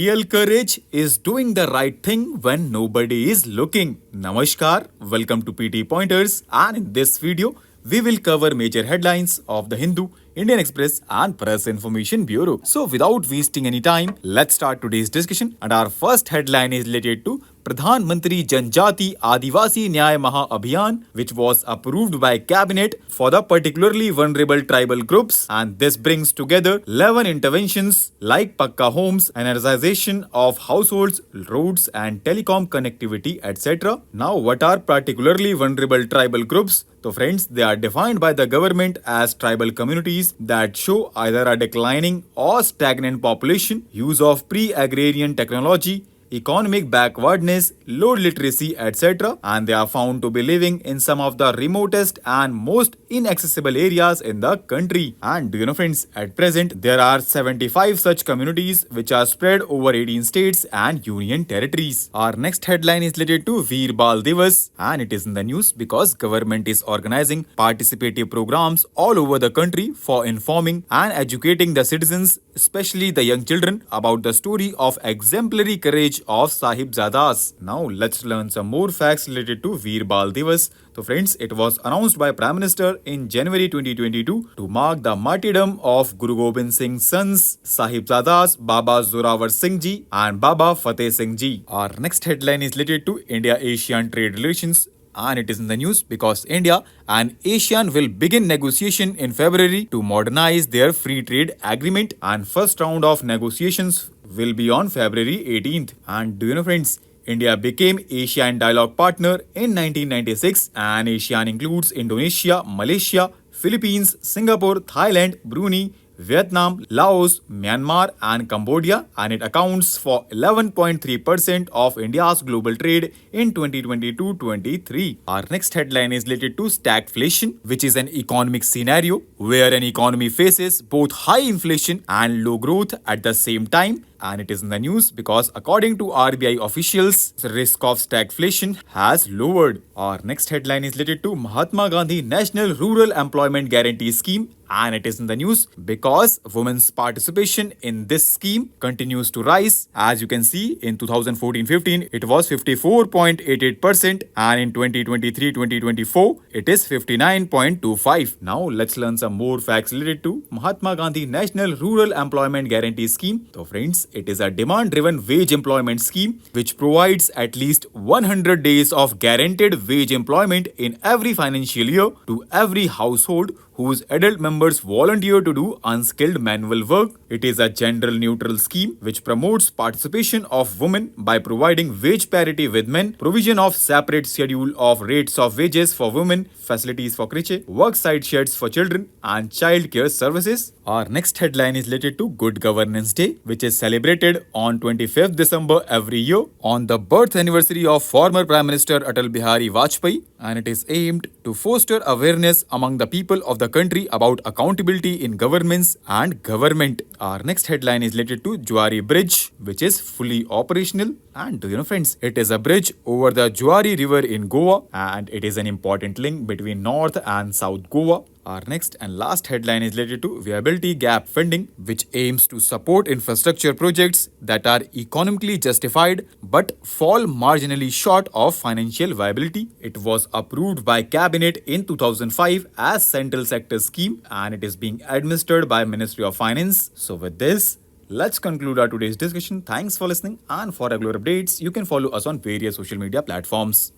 Real courage is doing the right thing when nobody is looking. Namaskar, welcome to PT Pointers, and in this video, we will cover major headlines of the Hindu, Indian Express and Press Information Bureau. So without wasting any time, let's start today's discussion. And our first headline is related to Pradhan Mantri Janjati Adivasi Nyaya Maha Abhiyan, which was approved by Cabinet for the particularly vulnerable tribal groups. And this brings together 11 interventions like Pakka homes, energization of households, roads and telecom connectivity, etc. Now, what are particularly vulnerable tribal groups? So friends, they are defined by the government as tribal communities that show either a declining or stagnant population, use of pre-agrarian technology, economic backwardness, low literacy, etc. And they are found to be living in some of the remotest and most inaccessible areas in the country. And do you know friends, at present there are 75 such communities which are spread over 18 states and union territories. Our next headline is related to Bal Divas, and it is in the news because government is organizing participative programs all over the country for informing and educating the citizens, especially the young children, about the story of exemplary courage of Sahibzadas. Now let's learn some more facts related to Bal Divas. So friends, it was announced by Prime Minister in January 2022 to mark the martyrdom of Guru Gobind Singh's sons Sahibzadas Baba Zorawar Singh Ji and Baba Fateh Singh Ji. Our next headline is related to India-ASEAN trade relations, and it is in the news because India and ASEAN will begin negotiation in February to modernize their free trade agreement, and first round of negotiations will be on February 18th. And do you know friends, India became ASEAN Dialogue Partner in 1996, and ASEAN includes Indonesia, Malaysia, Philippines, Singapore, Thailand, Brunei, Vietnam, Laos, Myanmar and Cambodia, and it accounts for 11.3% of India's global trade in 2022-23. Our next headline is related to stagflation, which is an economic scenario where an economy faces both high inflation and low growth at the same time. And it is in the news because according to RBI officials, the risk of stagflation has lowered. Our next headline is related to Mahatma Gandhi National Rural Employment Guarantee Scheme, and it is in the news because women's participation in this scheme continues to rise. As you can see, in 2014-15 it was 54.88%, and in 2023-2024 it is 59.25. Now let's learn some more facts related to Mahatma Gandhi National Rural Employment Guarantee Scheme. So friends, it is a demand-driven wage employment scheme which provides at least 100 days of guaranteed wage employment in every financial year to every household whose adult members volunteer to do unskilled manual work. It is a gender-neutral scheme which promotes participation of women by providing wage parity with men, provision of separate schedule of rates of wages for women, facilities for creche, worksite sheds for children, and child care services. Our next headline is related to Good Governance Day, which is celebrated on 25th December every year on the birth anniversary of former Prime Minister Atal Bihari Vajpayee, and it is aimed to foster awareness among the people of the country about accountability in governments and government. Our next headline is related to Jari Bridge, which is fully operational. And do you know friends, it is a bridge over the Jari River in Goa, and it is an important link between North and South Goa. Our next and last headline is related to Viability Gap Funding, which aims to support infrastructure projects that are economically justified but fall marginally short of financial viability. It was approved by Cabinet in 2005 as Central Sector Scheme, and it is being administered by Ministry of Finance. So with this, let's conclude our today's discussion. Thanks for listening, and for regular updates, you can follow us on various social media platforms.